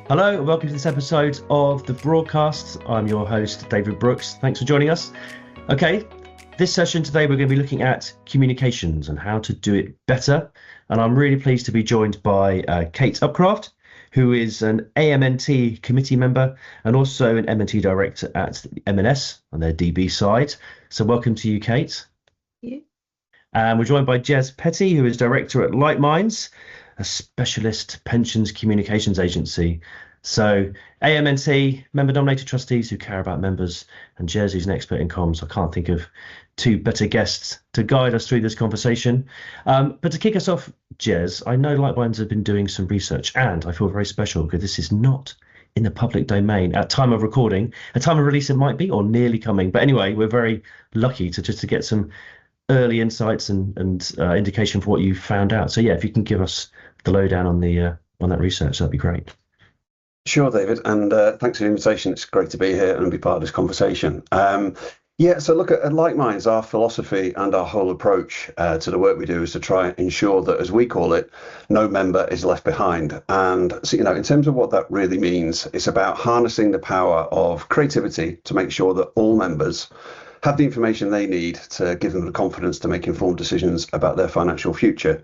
Hello and welcome to this episode of The Broadcast. I'm your host, David Brooks. Thanks for joining us. Okay, this session today we're going to be looking at communications and how to do it better. And I'm really pleased to be joined by Kate Upcraft, who is an AMNT committee member and also an MNT director at M&S on their DB side. So welcome to you, Kate. Thank you. And we're joined by Jez Petty, who is director at Lightminds, a specialist pensions communications agency. So AMNT, member-nominated trustees who care about members, and Jez, who's an expert in comms. I can't think of two better guests to guide us through this conversation. But to kick us off, Jez, I know Lightminds have been doing some research, and I feel very special because this is not in the public domain at time of recording. At time of release, it might be, or nearly coming. But anyway, we're very lucky to get some early insights and indication for what you found out. So yeah, if you can give us the lowdown on that research, that'd be great. Sure, David, and thanks for the invitation. It's great to be here and be part of this conversation. So look, at Lightminds, our philosophy and our whole approach to the work we do is to try and ensure that, as we call it, no member is left behind. And so, in terms of what that really means, it's about harnessing the power of creativity to make sure that all members have the information they need to give them the confidence to make informed decisions about their financial future.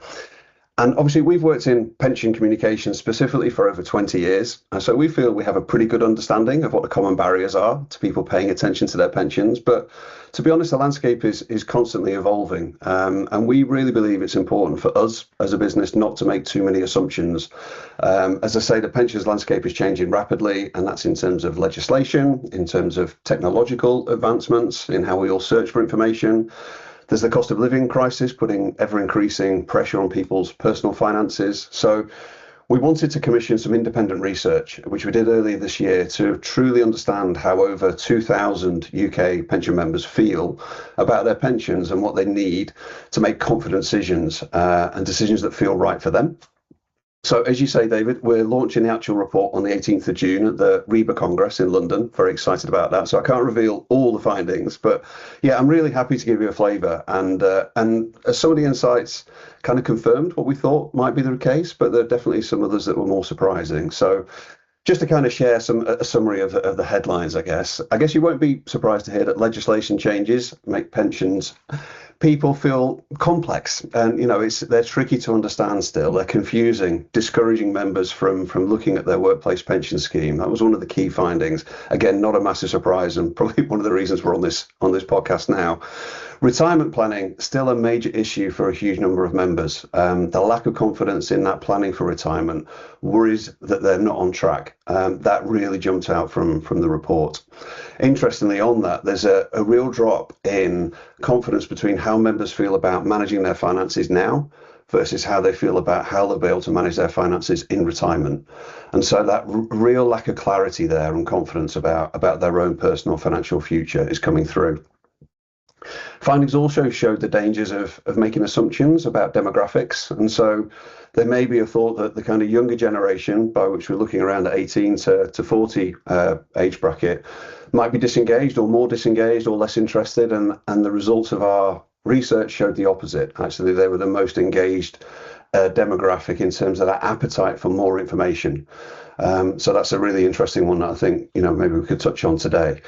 And obviously, we've worked in pension communication specifically for over 20 years. And so we feel we have a pretty good understanding of what the common barriers are to people paying attention to their pensions. But to be honest, the landscape is constantly evolving. And we really believe it's important for us as a business not to make too many assumptions. As I say, the pensions landscape is changing rapidly, and that's in terms of legislation, in terms of technological advancements, in how we all search for information. There's the cost of living crisis putting ever increasing pressure on people's personal finances. So we wanted to commission some independent research, which we did earlier this year, to truly understand how over 2,000 UK pension members feel about their pensions and what they need to make confident decisions and decisions that feel right for them. So as you say, David, we're launching the actual report on the 18th of June at the REBA Congress in London. Very excited about that. So I can't reveal all the findings, but yeah, I'm really happy to give you a flavour. And some of the insights kind of confirmed what we thought might be the case, but there are definitely some others that were more surprising. So just to kind of share a summary of the headlines, I guess you won't be surprised to hear that legislation changes make pensions people feel complex, and they're tricky to understand still. They're confusing, discouraging members from looking at their workplace pension scheme. That was one of the key findings. Again, not a massive surprise, and probably one of the reasons we're on this podcast now. Retirement planning, still a major issue for a huge number of members. The lack of confidence in that planning for retirement, worries that they're not on track. That really jumped out from the report. Interestingly, on that, there's a real drop in confidence between how members feel about managing their finances now versus how they feel about how they'll be able to manage their finances in retirement. And so that real lack of clarity there and confidence about their own personal financial future is coming through. Findings also showed the dangers of making assumptions about demographics. And so there may be a thought that the kind of younger generation, by which we're looking around the 18 to 40 age bracket, might be disengaged or more disengaged or less interested. And the results of our research showed the opposite. Actually, they were the most engaged demographic in terms of their appetite for more information. So that's a really interesting one that I think, maybe we could touch on today.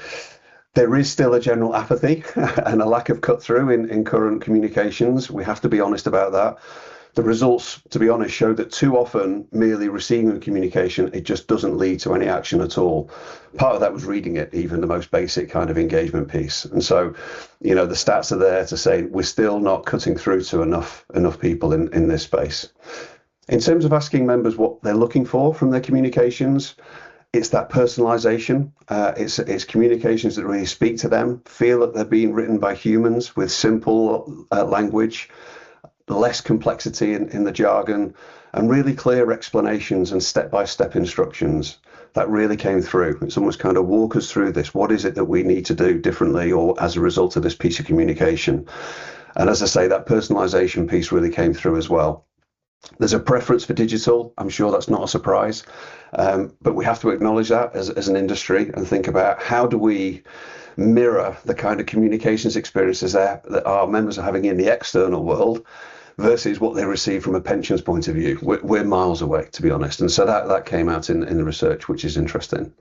There is still a general apathy and a lack of cut through in current communications. We have to be honest about that. The results, to be honest, show that too often merely receiving a communication, it just doesn't lead to any action at all. Part of that was reading it, even the most basic kind of engagement piece. And so, the stats are there to say we're still not cutting through to enough people in this space. In terms of asking members what they're looking for from their communications, it's that personalization. It's communications that really speak to them, feel that they're being written by humans with simple language, less complexity in the jargon, and really clear explanations and step-by-step instructions. That really came through. It's almost kind of walk us through this. What is it that we need to do differently or as a result of this piece of communication? And as I say, that personalization piece really came through as well. There's a preference for digital. I'm sure that's not a surprise, but we have to acknowledge that as an industry and think about how do we mirror the kind of communications experiences that our members are having in the external world, versus what they receive from a pensions point of view. We're miles away, to be honest. And so that came out in the research, which is interesting.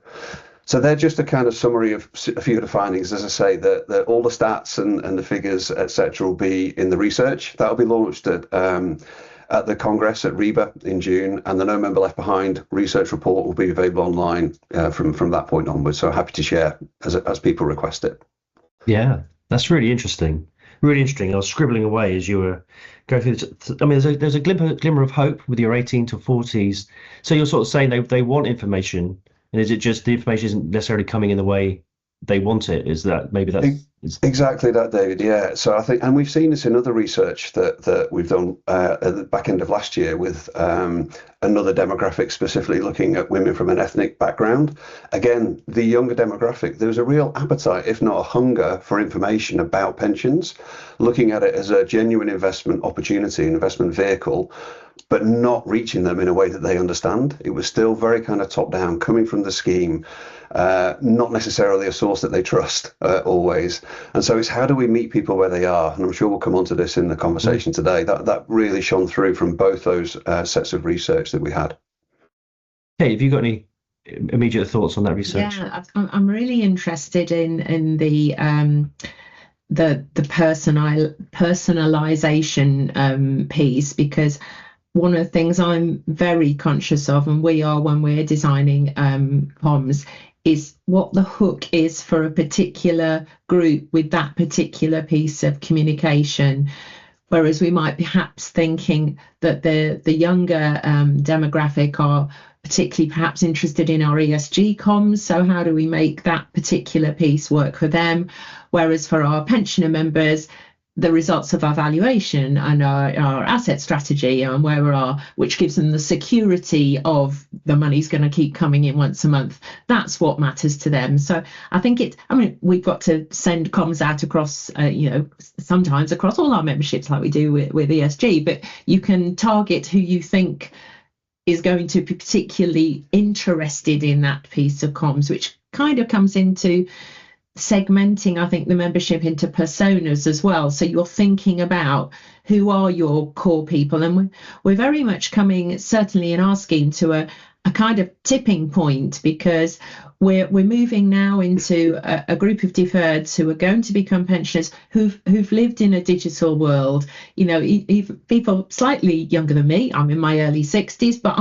So they're just a kind of summary of a few of the findings. As I say, that all the stats and the figures, etc., will be in the research. That'll be launched at the Congress at REBA in June, and the No Member Left Behind research report will be available online from that point onwards. So happy to share as people request it. Yeah, that's really interesting. Really interesting. I was scribbling away as you were going through this. I mean, there's a glimmer of hope with your 18 to 40s. So you're sort of saying they want information. And is it just the information isn't necessarily coming in the way they want it? Is that maybe that's exactly that, David? Yeah. So I think, and we've seen this in other research that we've done at the back end of last year with another demographic, specifically looking at women from an ethnic background. Again, the younger demographic, there's a real appetite, if not a hunger, for information about pensions, looking at it as a genuine investment opportunity, an investment vehicle, but not reaching them in a way that they understand. It was still very kind of top down, coming from the scheme, not necessarily a source that they trust always. And so it's how do we meet people where they are? And I'm sure we'll come on to this in the conversation today. That really shone through from both those sets of research that we had. Hey, have you got any immediate thoughts on that research? Yeah, I'm really interested in the personalization piece, because one of the things I'm very conscious of, and we are when we're designing comms, is what the hook is for a particular group with that particular piece of communication. Whereas we might perhaps thinking that the younger demographic are particularly perhaps interested in our ESG comms. So how do we make that particular piece work for them? Whereas for our pensioner members, the results of our valuation and our asset strategy and where we are, which gives them the security of the money's going to keep coming in once a month. That's what matters to them. So I think we've got to send comms out across, sometimes across all our memberships like we do with ESG, but you can target who you think is going to be particularly interested in that piece of comms, which kind of comes into segmenting, I think, the membership into personas as well. So you're thinking about who are your core people, and we're very much coming, certainly in our scheme, to a kind of tipping point, because we're moving now into a group of deferreds who are going to become pensioners who've lived in a digital world. People slightly younger than me. I'm in my early 60s, but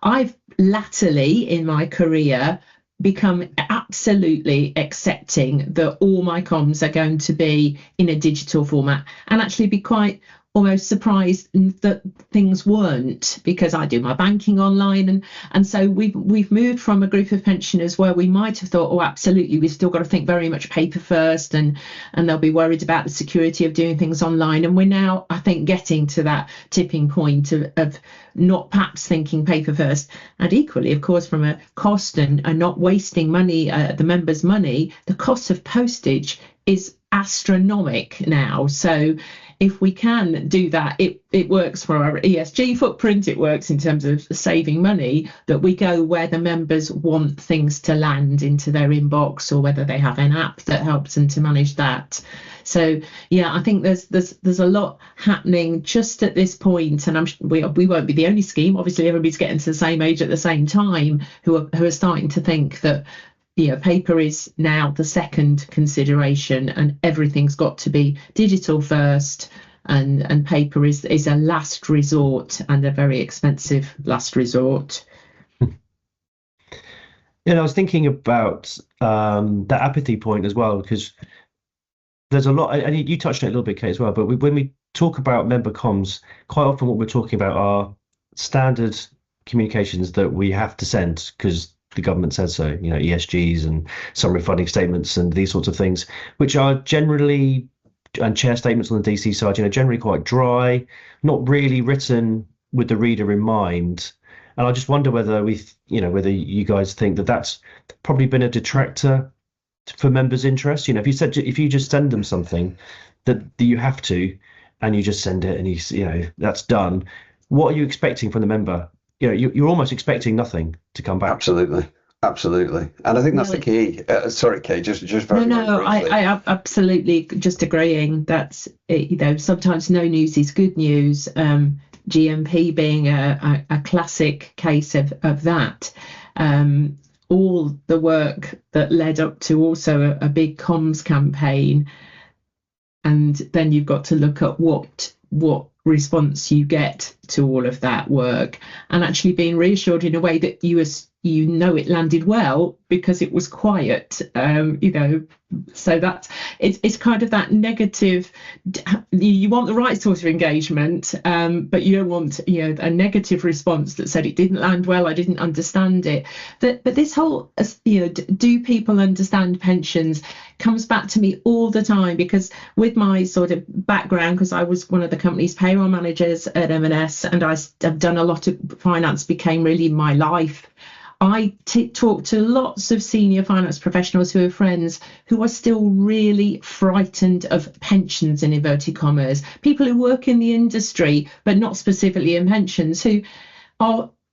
I've latterly in my career become absolutely accepting that all my comms are going to be in a digital format, and actually be quite almost surprised that things weren't, because I do my banking online, and so we've moved from a group of pensioners where we might have thought, oh, absolutely, we've still got to think very much paper first, and they'll be worried about the security of doing things online. And we're now, I think, getting to that tipping point of not perhaps thinking paper first. And equally, of course, from a cost and not wasting money, the members' money, the cost of postage is astronomical now. So if we can do that, it works for our ESG footprint, it works in terms of saving money, that we go where the members want things to land into their inbox, or whether they have an app that helps them to manage that. So yeah, I think there's a lot happening just at this point, and we won't be the only scheme. Obviously, everybody's getting to the same age at the same time who are starting to think that paper is now the second consideration, and everything's got to be digital first, and paper is a last resort, and a very expensive last resort. I was thinking about that apathy point as well, because there's a lot, and you touched on it a little bit, Kate, as well, but when we talk about member comms, quite often what we're talking about are standard communications that we have to send because the government says so, ESGs and summary funding statements and these sorts of things, which are generally, and chair statements on the DC side, generally quite dry, not really written with the reader in mind. And I just wonder whether whether you guys think that that's probably been a detractor for members' interest. If you just send them something that you have to, and you just send it and that's done, what are you expecting from the member? You're almost expecting nothing to come back. Absolutely. Absolutely. And I think that's Well, the key. Sorry, Kate, just very, no, very no, briefly. I absolutely just agreeing. That's it, sometimes no news is good news. GMP being a classic case of that. All the work that led up to also a big comms campaign, and then you've got to look at what response you get to all of that work, and actually being reassured in a way that it landed well because it was quiet. So that's it's kind of that negative. You want the right sort of engagement, but you don't want a negative response that said it didn't land well, I didn't understand it. But this whole do people understand pensions comes back to me all the time, because with my sort of background, because I was one of the company's payroll managers at M&S, and I've done a lot of finance, became really my life. I talk to lots of senior finance professionals who are friends who are still really frightened of pensions, in inverted commas, people who work in the industry but not specifically in pensions, who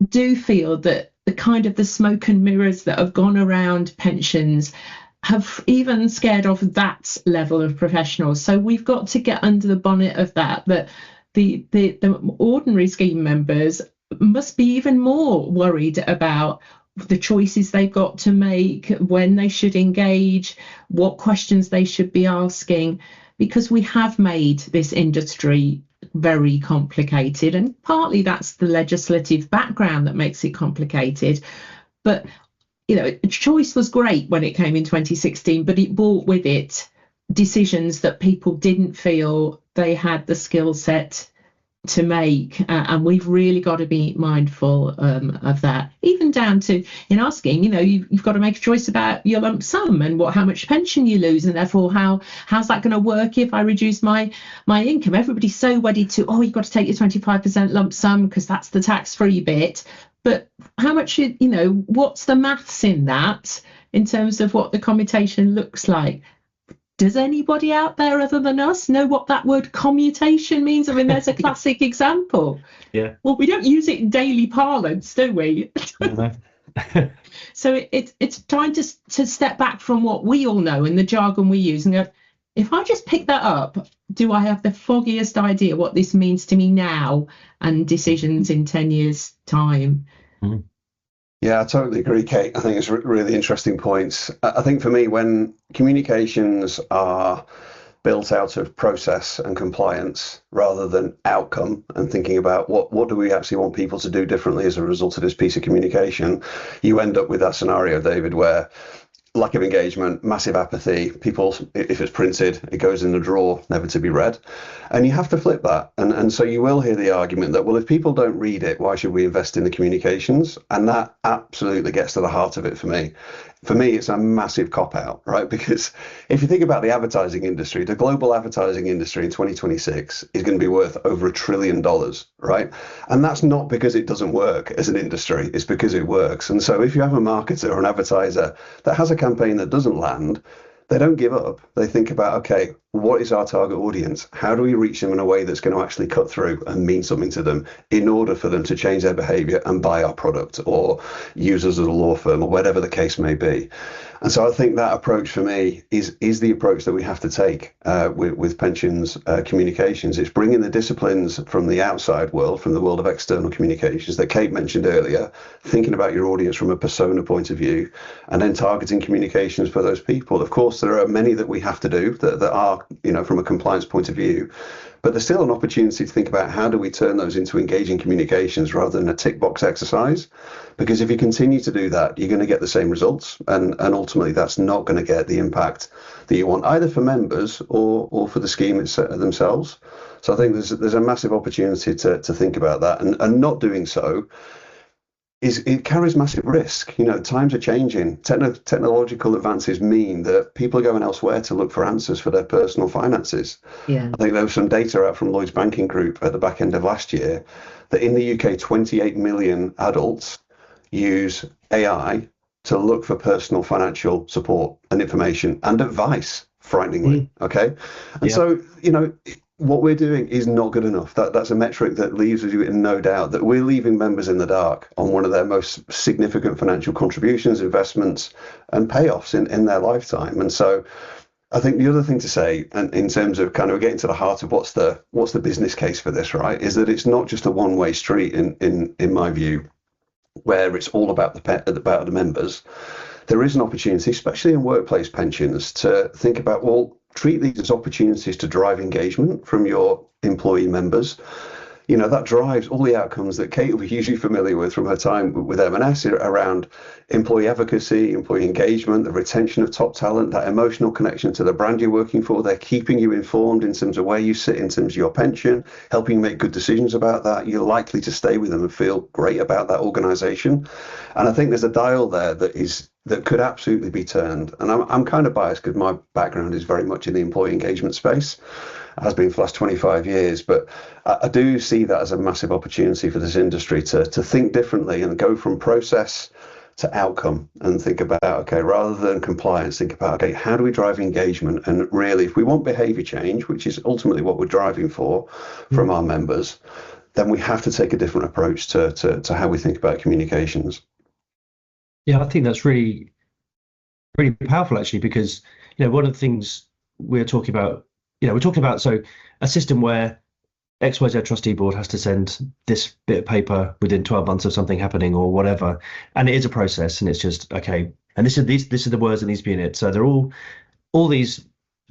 do feel that the smoke and mirrors that have gone around pensions have even scared off that level of professionals. So we've got to get under the bonnet of that the ordinary scheme members must be even more worried about the choices they've got to make, when they should engage, what questions they should be asking, because we have made this industry very complicated, and partly that's the legislative background that makes it complicated. But choice was great when it came in 2016, but it brought with it decisions that people didn't feel they had the skill set to make, and we've really got to be mindful of that, even down to in our scheme. You've got to make a choice about your lump sum and how much pension you lose, and therefore how's that going to work if I reduce my income. Everybody's so wedded to, you've got to take your 25% lump sum because that's the tax-free bit, but how much what's the maths in that in terms of what the commutation looks like? Does anybody out there other than us know what that word commutation means? I mean, there's a classic example. Yeah. Well, we don't use it in daily parlance, do we? No. So it's trying to step back from what we all know and the jargon we use and go, if I just pick that up, do I have the foggiest idea what this means to me now and decisions in 10 years' time? Mm. Yeah, I totally agree, Kate. I think it's really interesting points. I think for me, when communications are built out of process and compliance rather than outcome, and thinking about what do we actually want people to do differently as a result of this piece of communication, you end up with that scenario, David, where lack of engagement, massive apathy, people, if it's printed, it goes in the drawer, never to be read. And you have to flip that. And so you will hear the argument that, well, if people don't read it, why should we invest in the communications? And that absolutely gets to the heart of it for me. For me, it's a massive cop-out, right? Because if you think about the advertising industry, the global advertising industry in 2026 is going to be worth over $1 trillion, right? And that's not because it doesn't work as an industry, it's because it works. And so if you have a marketer or an advertiser that has a campaign that doesn't land, they don't give up. They think about, okay, what is our target audience? How do we reach them in a way that's going to actually cut through and mean something to them in order for them to change their behavior and buy our product or use us as a law firm or whatever the case may be? And so I think that approach for me is the approach that we have to take with pensions communications. It's bringing the disciplines from the outside world, from the world of external communications that Kate mentioned earlier, thinking about your audience from a persona point of view, and then targeting communications for those people. Of course, there are many that we have to do that are, from a compliance point of view, but there's still an opportunity to think about how do we turn those into engaging communications rather than a tick box exercise. Because if you continue to do that, you're going to get the same results, and ultimately that's not going to get the impact that you want, either for members or for the scheme themselves. So I think there's a massive opportunity to think about that, and not doing so it carries massive risk. Times are changing. Technological advances mean that people are going elsewhere to look for answers for their personal finances. Yeah. I think there was some data out from Lloyds Banking Group at the back end of last year that in the UK, 28 million adults use AI to look for personal financial support and information and advice, frighteningly. Okay. And so, what we're doing is not good enough. That's a metric that leaves you in no doubt that we're leaving members in the dark on one of their most significant financial contributions, investments, and payoffs in their lifetime. And so I think the other thing to say, and in terms of kind of getting to the heart of what's the business case for this, right, is that it's not just a one-way street in my view, where it's all about the members. There is an opportunity, especially in workplace pensions, to think about, well, treat these as opportunities to drive engagement from your employee members. You know, that drives all the outcomes that Kate will be hugely familiar with from her time with M&S around employee advocacy, employee engagement, the retention of top talent, that emotional connection to the brand you're working for. They're keeping you informed in terms of where you sit in terms of your pension, helping you make good decisions about that. You're likely to stay with them and feel great about that organization. And I think there's a dial there that could absolutely be turned. And I'm kind of biased because my background is very much in the employee engagement space, has been for the last 25 years. But I do see that as a massive opportunity for this industry to think differently and go from process to outcome and think about, okay, rather than compliance, think about, okay, how do we drive engagement? And really, if we want behavior change, which is ultimately what we're driving for from our members, then we have to take a different approach to how we think about communications. Yeah, I think that's really, really powerful actually, because, you know, one of the things we're talking about, so a system where XYZ trustee board has to send this bit of paper within 12 months of something happening or whatever. And it is a process, and it's just, okay, and this are the words that needs to be in it. So they're all these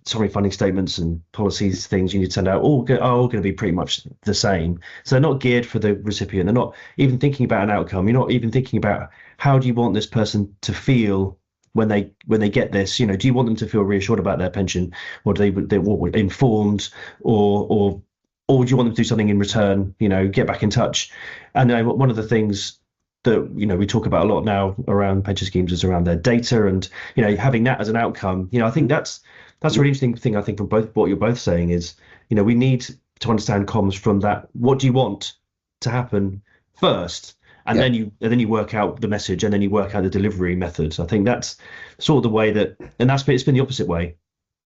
summary funding statements and policies, things you need to send out, are all going to be pretty much the same. So they're not geared for the recipient. They're not even thinking about an outcome. You're not even thinking about how do you want this person to feel when they get this. You know, do you want them to feel reassured about their pension, or do they want informed, or do you want them to do something in return? You know, get back in touch. And one of the things that, you know, we talk about a lot now around pension schemes is around their data, and, you know, having that as an outcome. You know, I think that's a really interesting thing. I think from both what you're both saying is, you know, we need to understand comms from that. What do you want to happen first? And then you work out the message, and then you work out the delivery methods. I think that's sort of the way it's been the opposite way.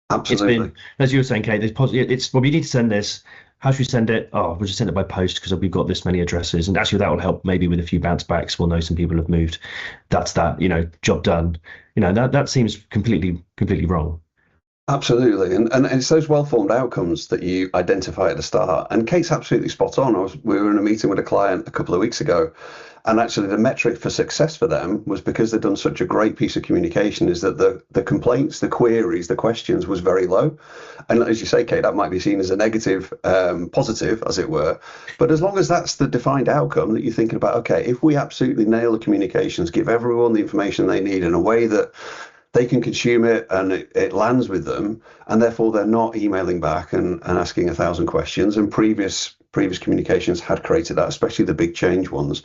Absolutely. It's been, as you were saying, Kate, it's well, you need to send this. How should we send it? Oh, we'll just send it by post because we've got this many addresses. And actually that will help maybe with a few bounce backs. We'll know some people have moved. That's that, you know, job done. You know, that seems completely wrong. Absolutely. And it's those well-formed outcomes that you identify at the start. And Kate's absolutely spot on. We were in a meeting with a client a couple of weeks ago, and actually the metric for success for them was, because they'd done such a great piece of communication, is that the complaints, the queries, the questions was very low. And as you say, Kate, that might be seen as a negative, positive, as it were. But as long as that's the defined outcome that you're thinking about, okay, if we absolutely nail the communications, give everyone the information they need in a way that they can consume it and it lands with them, and therefore they're not emailing back and asking 1,000 questions, and previous communications had created that, especially the big change ones.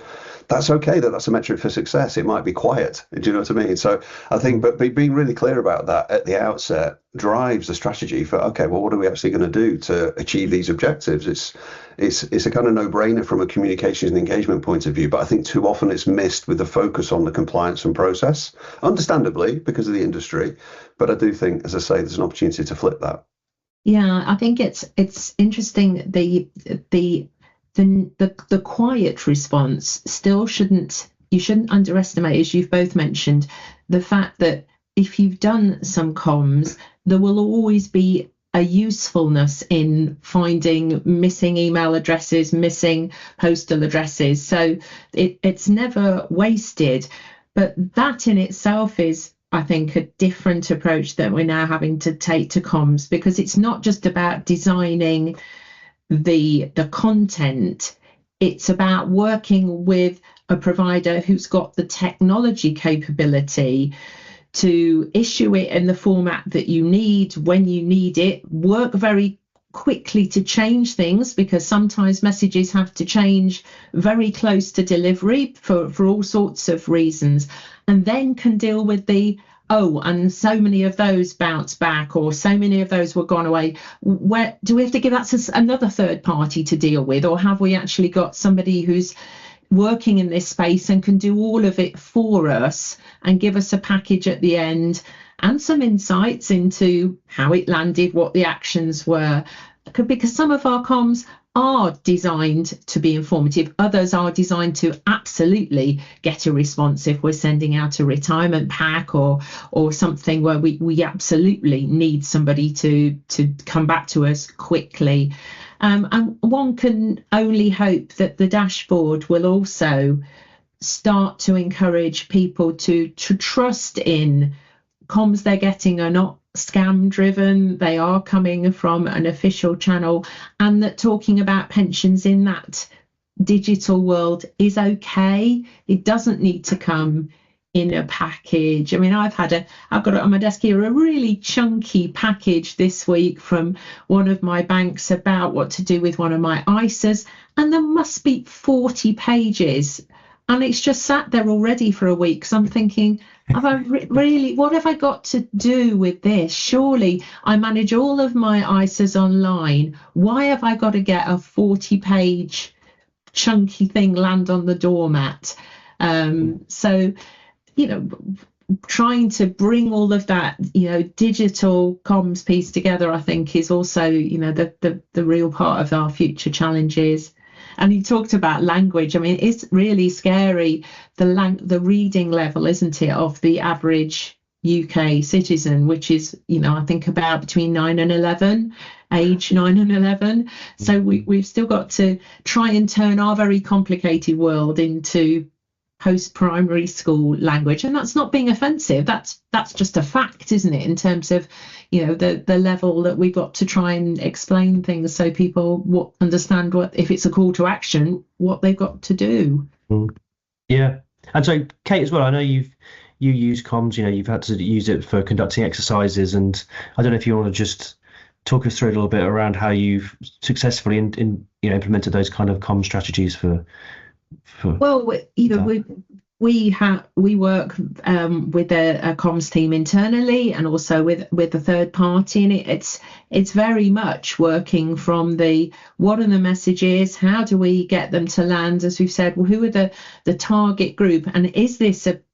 That's okay, that's a metric for success. It might be quiet. Do you know what I mean? So I think, but being really clear about that at the outset drives the strategy for, okay, well, what are we actually going to do to achieve these objectives? It's a kind of no-brainer from a communications and engagement point of view, but I think too often it's missed with the focus on the compliance and process, understandably because of the industry. But I do think, as I say, there's an opportunity to flip that. Yeah, I think it's interesting. The quiet response still shouldn't underestimate, as you've both mentioned, the fact that if you've done some comms, there will always be a usefulness in finding missing email addresses, missing postal addresses. So it's never wasted. But that in itself is, I think, a different approach that we're now having to take to comms, because it's not just about designing the content. It's about working with a provider who's got the technology capability to issue it in the format that you need when you need it, work very quickly to change things, because sometimes messages have to change very close to delivery for all sorts of reasons, and then can deal with and so many of those bounce back, or so many of those were gone away. Where do we have to give that to another third party to deal with, or have we actually got somebody who's working in this space and can do all of it for us and give us a package at the end and some insights into how it landed, what the actions were? because some of our comms are designed to be informative, others are designed to absolutely get a response if we're sending out a retirement pack or something where we absolutely need somebody to come back to us quickly. And one can only hope that the dashboard will also start to encourage people to trust in comms they're getting are not scam driven, they are coming from an official channel, and that talking about pensions in that digital world is okay. It doesn't need to come in a package. I mean, I've got it on my desk here, a really chunky package this week from one of my banks about what to do with one of my ISAs, and there must be 40 pages. And it's just sat there already for a week. So I'm thinking, have I really, what have I got to do with this? Surely I manage all of my ISAs online. Why have I got to get a 40-page chunky thing land on the doormat? So, trying to bring all of that, digital comms piece together, I think is also, the real part of our future challenges. And you talked about language. I mean, it's really scary, the reading level, isn't it, of the average UK citizen, which is, I think about between 9 and 11, age 9 and 11. So we've still got to try and turn our very complicated world into post-primary school language, and that's not being offensive, that's just a fact, isn't it, in terms of the level that we've got to try and explain things so people understand what, if it's a call to action, what they've got to do. Yeah. And so Kate as well, I know you use comms, you've had to use it for conducting exercises, and I don't know if you want to just talk us through a little bit around how you've successfully implemented those kind of comms strategies for well, we work with a comms team internally and also with a third party, and it's very much working from what are the messages, how do we get them to land, as we've said, well, who are the target group, and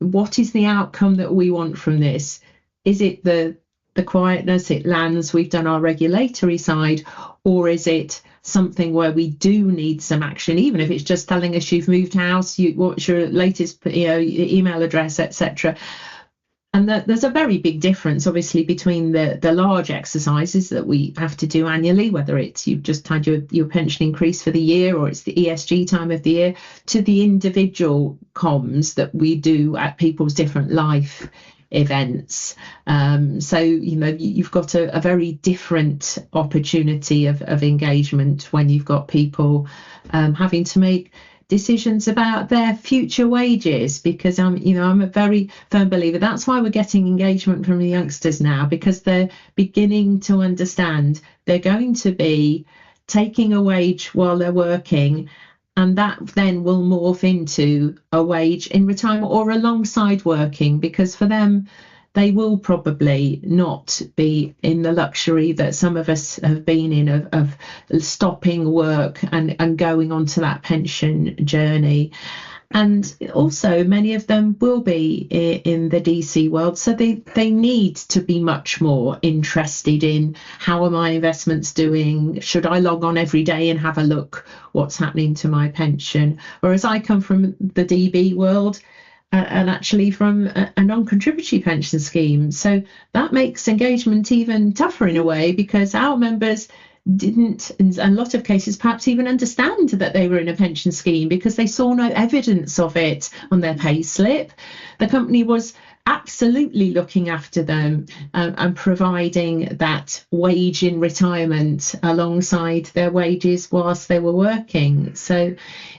what is the outcome that we want from this? Is it the quietness, it lands, we've done our regulatory side, or is it something where we do need some action, even if it's just telling us you've moved house, what's your latest email address, etc. And there's a very big difference, obviously, between the large exercises that we have to do annually, whether it's you've just had your pension increase for the year or it's the ESG time of the year, to the individual comms that we do at people's different life events. So you've got a very different opportunity of engagement when you've got people having to make decisions about their future wages, because I'm a very firm believer that's why we're getting engagement from the youngsters now, because they're beginning to understand they're going to be taking a wage while they're working, and that then will morph into a wage in retirement or alongside working, because for them, they will probably not be in the luxury that some of us have been in of stopping work and going on to that pension journey. And also many of them will be in the DC world, so they need to be much more interested in how are my investments doing, should I log on every day and have a look what's happening to my pension. Whereas I come from the DB world and actually from a non-contributory pension scheme, so that makes engagement even tougher in a way, because our members didn't, in a lot of cases, perhaps even understand that they were in a pension scheme because they saw no evidence of it on their pay slip. The company was absolutely looking after them and providing that wage in retirement alongside their wages whilst they were working. So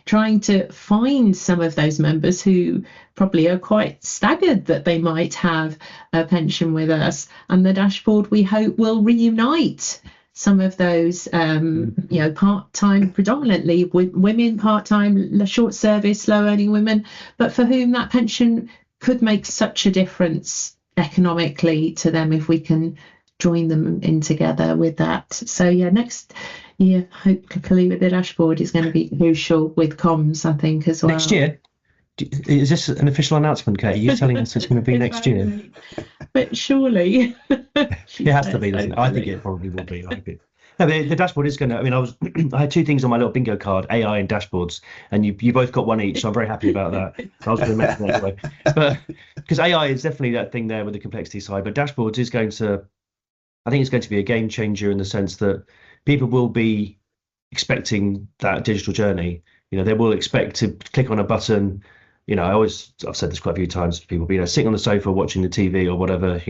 trying to find some of those members who probably are quite staggered that they might have a pension with us, and the dashboard, we hope, will reunite some of those, part-time, predominantly women, part-time, short service, low-earning women, but for whom that pension could make such a difference economically to them if we can join them in together with that. So next year, hopefully with the dashboard, is going to be crucial with comms, I think, as well. Next year? Is this an official announcement, Kate? Are you telling us it's going to be next year? But surely. It has to be, doesn't it? I think it probably will be. No, the dashboard is going to. I mean, I had two things on my little bingo card: AI and dashboards, and you both got one each. So I'm very happy about that. I was going to mention that anyway, but because AI is definitely that thing there with the complexity side, but dashboards is going to. I think it's going to be a game changer in the sense that people will be expecting that digital journey. They will expect to click on a button. I've said this quite a few times to people, but, sitting on the sofa watching the TV or whatever,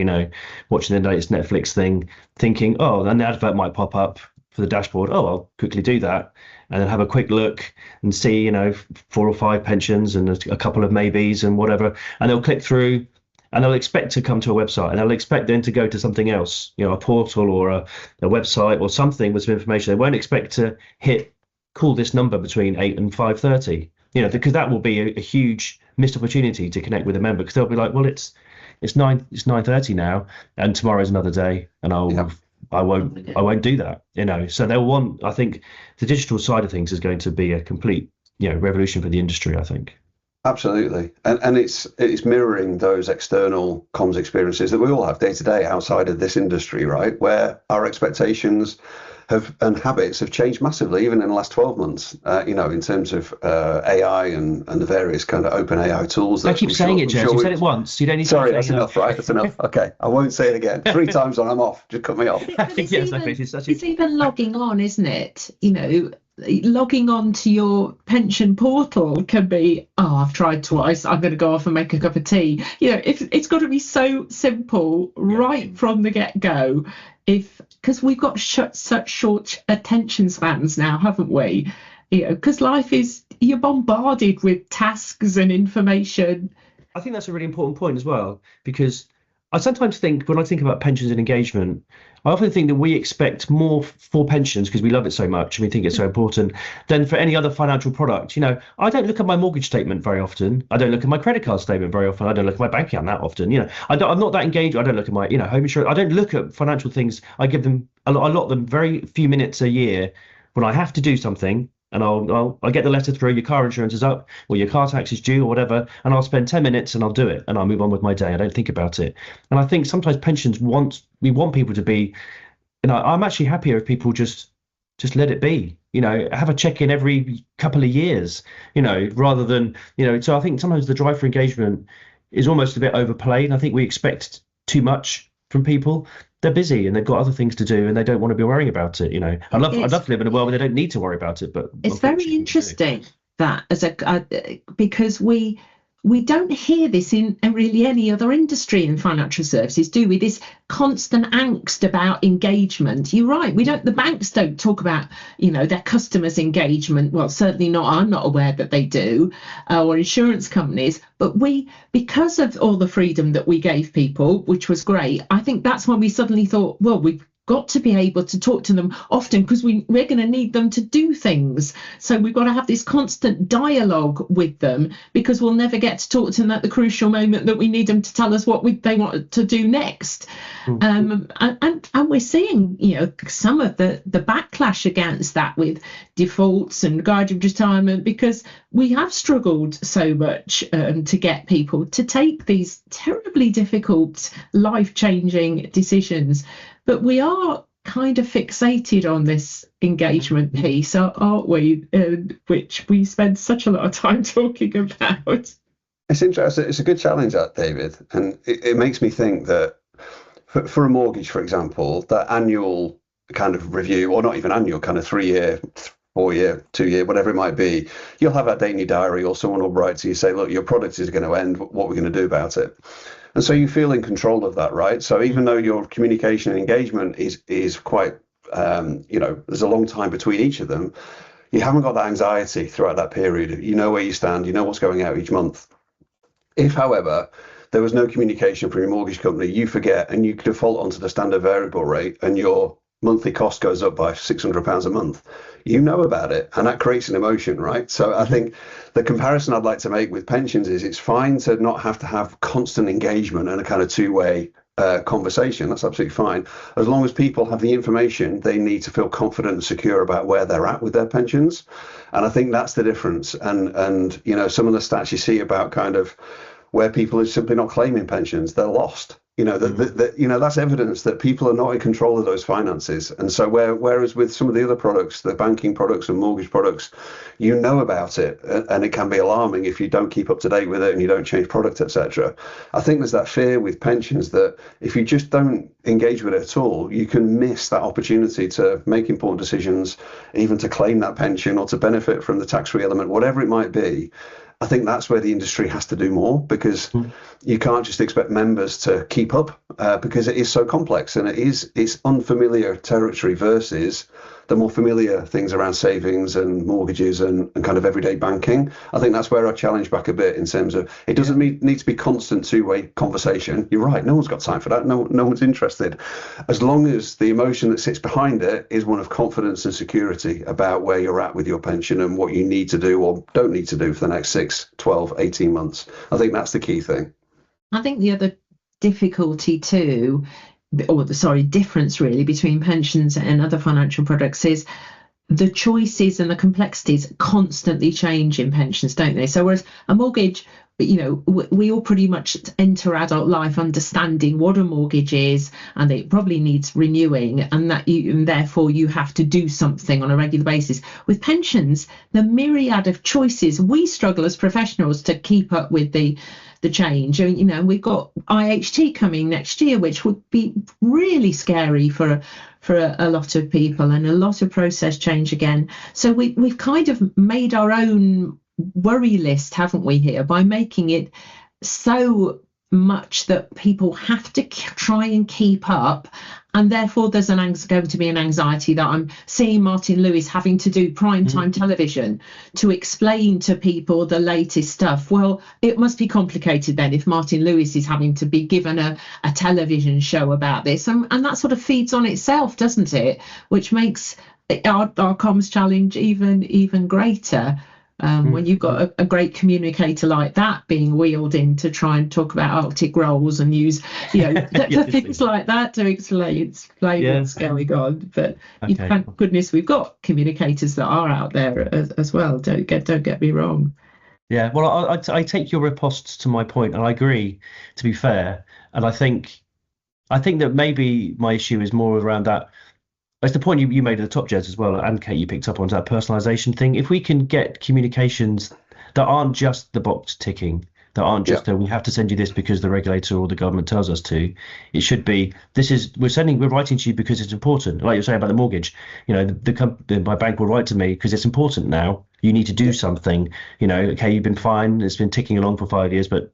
watching the latest Netflix thing, thinking, oh, then the advert might pop up for the dashboard. Oh, I'll quickly do that and then have a quick look and see, 4 or 5 pensions and a couple of maybes and whatever. And they'll click through and they'll expect to come to a website and they'll expect then to go to something else, a portal or a website or something with some information. They won't expect to call this number between 8 and 5:30. Because that will be a huge missed opportunity to connect with a member because they'll be like, well, it's 9:30 now, and tomorrow's another day, and I won't do that. So they'll want. I think the digital side of things is going to be a complete revolution for the industry. I think. Absolutely, and it's mirroring those external comms experiences that we all have day to day outside of this industry, right? Where our expectations and habits have changed massively, even in the last 12 months. In terms of AI and the various kind of open AI tools. I keep saying it, Jez. You said it once. You don't need. Sorry, that's enough, right? That's enough. Okay, I won't say it again. 3 times and I'm off. Just cut me off. It's even logging on, isn't it? Logging on to your pension portal can be, I've tried twice, I'm going to go off and make a cup of tea. It's got to be so simple right from the get-go. Because we've got such short attention spans now, haven't we? Because life is, you're bombarded with tasks and information. I think that's a really important point as well, because I sometimes think when I think about pensions and engagement, I often think that we expect more for pensions because we love it so much and we think it's so important than for any other financial product. I don't look at my mortgage statement very often. I don't look at my credit card statement very often. I don't look at my bank account that often. I'm not that engaged. I don't look at my, home insurance. I don't look at financial things. I give them a lot of them very few minutes a year when I have to do something. And I'll get the letter through, your car insurance is up or your car tax is due or whatever, and I'll spend 10 minutes and I'll do it and I'll move on with my day. I don't think about it. And I think sometimes pensions we want people to be, I'm actually happier if people just let it be, have a check-in every couple of years, rather than, so I think sometimes the drive for engagement is almost a bit overplayed. I think we expect too much from people. They're busy and they've got other things to do and they don't want to be worrying about it. I'd love to live in a world where they don't need to worry about it, but it's very interesting that because we don't hear this in really any other industry in financial services, do we? This constant angst about engagement. You're right. The banks don't talk about, their customers' engagement. Well, certainly not. I'm not aware that they do, or insurance companies. But because of all the freedom that we gave people, which was great, I think that's when we suddenly thought, well, we've got to be able to talk to them often because we're going to need them to do things. So we've got to have this constant dialogue with them because we'll never get to talk to them at the crucial moment that we need them to tell us what they want to do next. And we're seeing, some of the backlash against that with defaults and guardian retirement because we have struggled so much to get people to take these terribly difficult, life-changing decisions. But we are kind of fixated on this engagement piece, aren't we? Which we spend such a lot of time talking about. It's interesting. It's a good challenge, that, David. And it makes me think that for a mortgage, for example, that annual kind of review, or not even annual, kind of 3-year, 4-year, 2-year, whatever it might be, you'll have that date in your diary or someone will write to you, say, look, your product is going to end. What are we going to do about it? And so you feel in control of that, right? So even though your communication and engagement is quite, there's a long time between each of them, you haven't got that anxiety throughout that period. You know where you stand, you know what's going out each month. If, however, there was no communication from your mortgage company, you forget and you default onto the standard variable rate and your monthly cost goes up by £600 a month, you know about it, and that creates an emotion, right? So I think the comparison I'd like to make with pensions is it's fine to not have to have constant engagement and a kind of two-way conversation. That's absolutely fine, as long as people have the information they need to feel confident and secure about where they're at with their pensions. And I think that's the difference. And some of the stats you see about kind of where people are simply not claiming pensions, they're lost. That's evidence that people are not in control of those finances. And so whereas with some of the other products, the banking products and mortgage products, you know about it, and it can be alarming if you don't keep up to date with it and you don't change product, etc. I think there's that fear with pensions that if you just don't engage with it at all, you can miss that opportunity to make important decisions, even to claim that pension or to benefit from the tax-free element, whatever it might be. I think that's where the industry has to do more, because you can't just expect members to keep up, because it is so complex, and it's unfamiliar territory versus the more familiar things around savings and mortgages and kind of everyday banking. I think that's where I challenge back a bit in terms of it doesn't need to be constant two-way conversation. You're right, no one's got time for that. No one's interested. As long as the emotion that sits behind it is one of confidence and security about where you're at with your pension and what you need to do or don't need to do for the next 6, 12, 18 months. I think that's the key thing. I think the other difficulty too, difference really between pensions and other financial products is the choices and the complexities constantly change in pensions, don't they? So whereas a mortgage, we all pretty much enter adult life understanding what a mortgage is, and it probably needs renewing, and therefore you have to do something on a regular basis. With pensions, the myriad of choices, we struggle as professionals to keep up with the change. We've got IHT coming next year, which would be really scary for a lot of people, and a lot of process change again. So we've kind of made our own worry list, haven't we, here, by making it so much that people have to try and keep up, and therefore there's going to be an anxiety that I'm seeing Martin Lewis having to do primetime television to explain to people the latest stuff. Well, it must be complicated then if Martin Lewis is having to be given a television show about this, and that sort of feeds on itself, doesn't it, which makes our comms challenge even greater. When you've got a great communicator like that being wheeled in to try and talk about Arctic rolls and use things like that to explain what's going on. But thank goodness we've got communicators that are out there as well. Don't get me wrong. Yeah, well, I take your riposte to my point, and I agree, to be fair. And I think that maybe my issue is more around that. It's the point you made at the top, Jez, as well, and Kate, you picked up on that personalization thing. If we can get communications that aren't just the box ticking, that aren't just we have to send you this because the regulator or the government tells us to, it should be we're writing to you because it's important. Like you're saying about the mortgage, my bank will write to me because it's important now. You need to do something. Okay, you've been fine. It's been ticking along for 5 years, but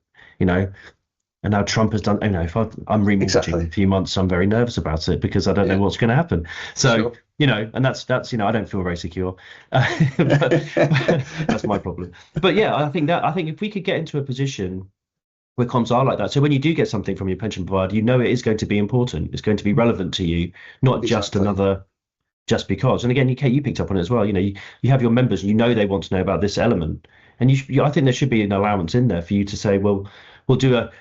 and now Trump has done, if I'm remortgaging in a few months, I'm very nervous about it because I don't know what's going to happen. So, and that's I don't feel very secure. But that's my problem. But yeah, I think if we could get into a position where comms are like that, so when you do get something from your pension provider, it is going to be important. It's going to be relevant to you, not just another just because. And again, you picked up on it as well. You have your members, they want to know about this element. And I think there should be an allowance in there for you to say, well, we'll do a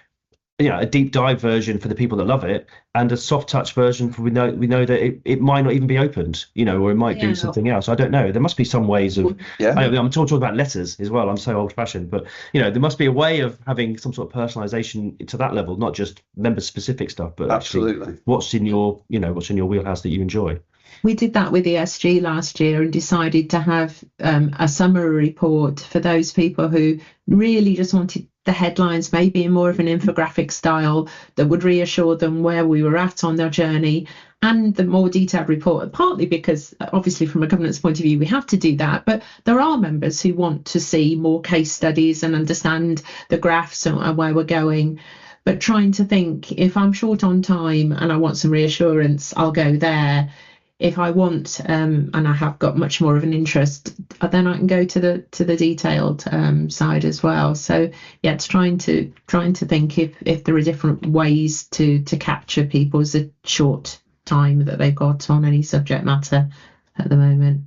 deep dive version for the people that love it, and a soft touch version for we know that it might not even be opened, or it might be something else. I don't know. There must be some ways of. I'm talking about letters as well. I'm so old fashioned, but there must be a way of having some sort of personalization to that level, not just member specific stuff, but absolutely what's in your wheelhouse that you enjoy. We did that with ESG last year and decided to have a summary report for those people who really just wanted the headlines, maybe in more of an infographic style that would reassure them where we were at on their journey, and the more detailed report, partly because obviously from a governance point of view we have to do that, but there are members who want to see more case studies and understand the graphs and where we're going. But trying to think, if I'm short on time and I want some reassurance, I'll go there. If I want, and I have got much more of an interest, then I can go to the detailed side as well. So yeah, it's trying to think if there are different ways to capture people's short time that they've got on any subject matter at the moment.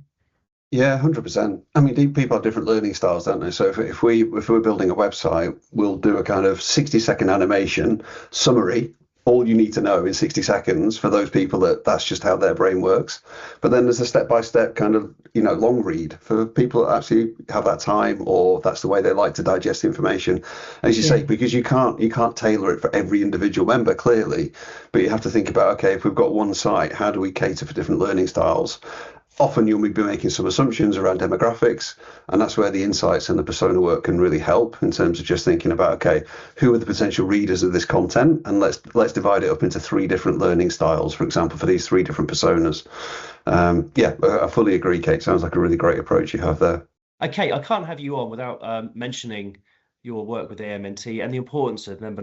Yeah, 100%. I mean, people have different learning styles, don't they? So if we're building a website, we'll do a kind of 60-second animation summary all you need to know in 60 seconds for those people that's just how their brain works. But then there's a step-by-step kind of, long read for people that actually have that time, or that's the way they like to digest information. As you say, because you can't tailor it for every individual member, clearly, but you have to think about, okay, if we've got one site, how do we cater for different learning styles? Often you'll be making some assumptions around demographics, and that's where the insights and the persona work can really help in terms of just thinking about, okay, who are the potential readers of this content, and let's divide it up into 3 different learning styles, for example, for these 3 different personas. I fully agree, Kate. Sounds like a really great approach you have there. Okay, I can't have you on without mentioning your work with the AMNT and the importance of member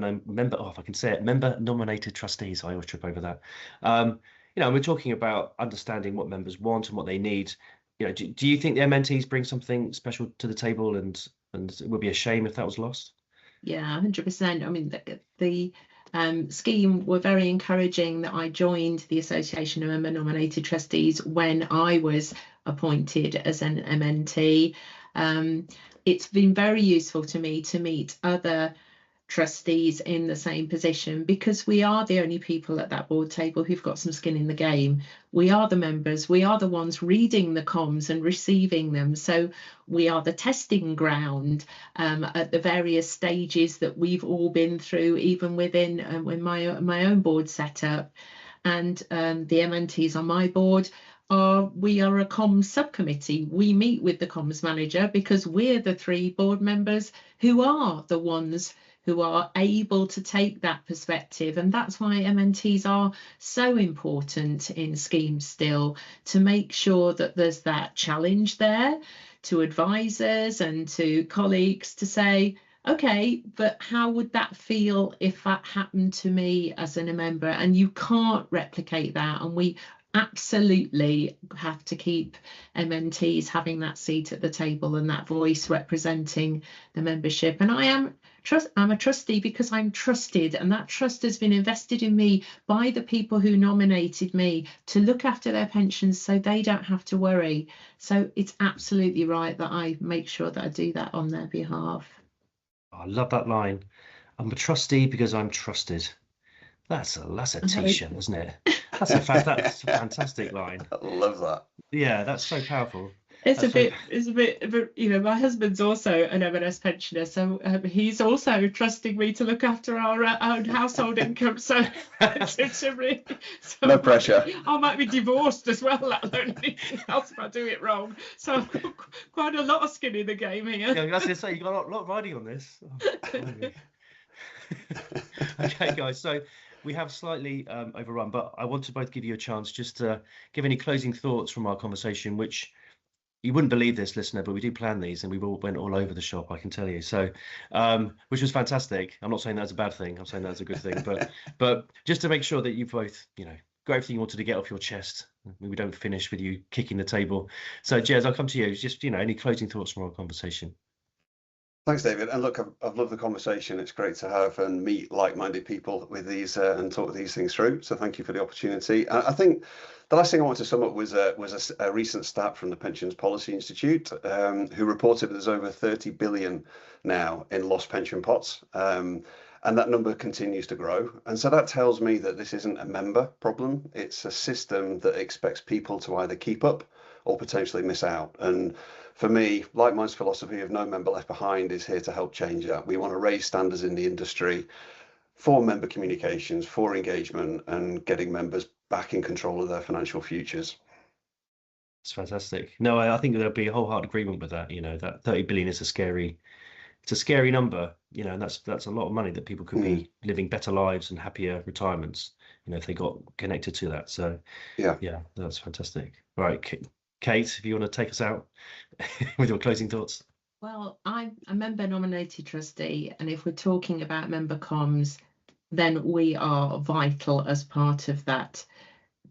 nominated trustees. I always trip over that. We're talking about understanding what members want and what they need. Do you think the MNTs bring something special to the table, and it would be a shame if that was lost? Yeah, 100%. I mean, the scheme were very encouraging that I joined the Association of Member Nominated Trustees when I was appointed as an MNT. It's been very useful to me to meet other trustees in the same position, because we are the only people at that board table who've got some skin in the game. We are the members, we are the ones reading the comms and receiving them, so we are the testing ground at the various stages that we've all been through, even within my own board setup. And the MNTs on my board, we are a comms subcommittee. We meet with the comms manager because we're the 3 board members who are the ones who are able to take that perspective. And that's why MNTs are so important in schemes still, to make sure that there's that challenge there to advisors and to colleagues to say, okay, but how would that feel if that happened to me as a member? And you can't replicate that. And we absolutely have to keep MNTs having that seat at the table and that voice representing the membership. And I'm a trustee because I'm trusted, and that trust has been invested in me by the people who nominated me to look after their pensions so they don't have to worry. So it's absolutely right that I make sure that I do that on their behalf. I love that line. I'm a trustee because I'm trusted. That's a t-shirt, isn't it? That's a fantastic line. I love that. Yeah, that's so powerful. It's a bit, my husband's also an M&S pensioner, so he's also trusting me to look after our own household income. So, no pressure. I might be divorced as well, let alone anything else if I do it wrong. So I've got quite a lot of skin in the game here. Yeah, I was going to say, you've got a lot riding on this. Okay, guys, so we have slightly overrun, but I want to both give you a chance just to give any closing thoughts from our conversation, which you wouldn't believe this, listener, but we do plan these, and we went all over the shop, I can tell you. So, which was fantastic. I'm not saying that's a bad thing. I'm saying that's a good thing. But just to make sure that you both, got everything you wanted to get off your chest. We don't finish with you kicking the table. So, Jez, I'll come to you. Just, any closing thoughts from our conversation? Thanks, David. And look, I've loved the conversation. It's great to have and meet like-minded people with these and talk these things through. So thank you for the opportunity. I think the last thing I want to sum up was a recent stat from the Pensions Policy Institute, who reported there's over 30 billion now in lost pension pots. And that number continues to grow. And so that tells me that this isn't a member problem. It's a system that expects people to either keep up or potentially miss out. And for me, Like Mind's philosophy of no member left behind is here to help change that. We want to raise standards in the industry for member communications, for engagement, and getting members back in control of their financial futures. It's fantastic. No, I think there'll be a wholehearted agreement with that. That 30 billion is a scary number, and that's a lot of money that people could be living better lives and happier retirements, if they got connected to that. So yeah, that's fantastic. Right, Kate, if you want to take us out with your closing thoughts. Well, I'm a member nominated trustee, and if we're talking about member comms, then we are vital as part of that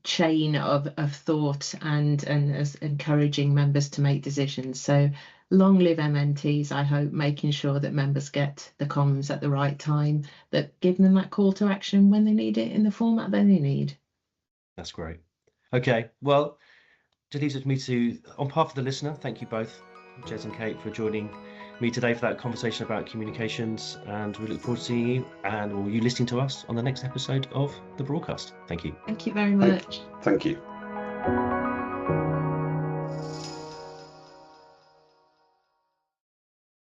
chain of thought and as encouraging members to make decisions. So long live MNTs, I hope, making sure that members get the comms at the right time, that give them that call to action when they need it in the format that they need. That's great. Okay, well, to leave it to me on behalf of the listener, thank you both, Jez and Kate, for joining me today for that conversation about communications, and we look forward to seeing you or you listening to us on the next episode of the broadcast. Thank you. Thank you very much. Thank you.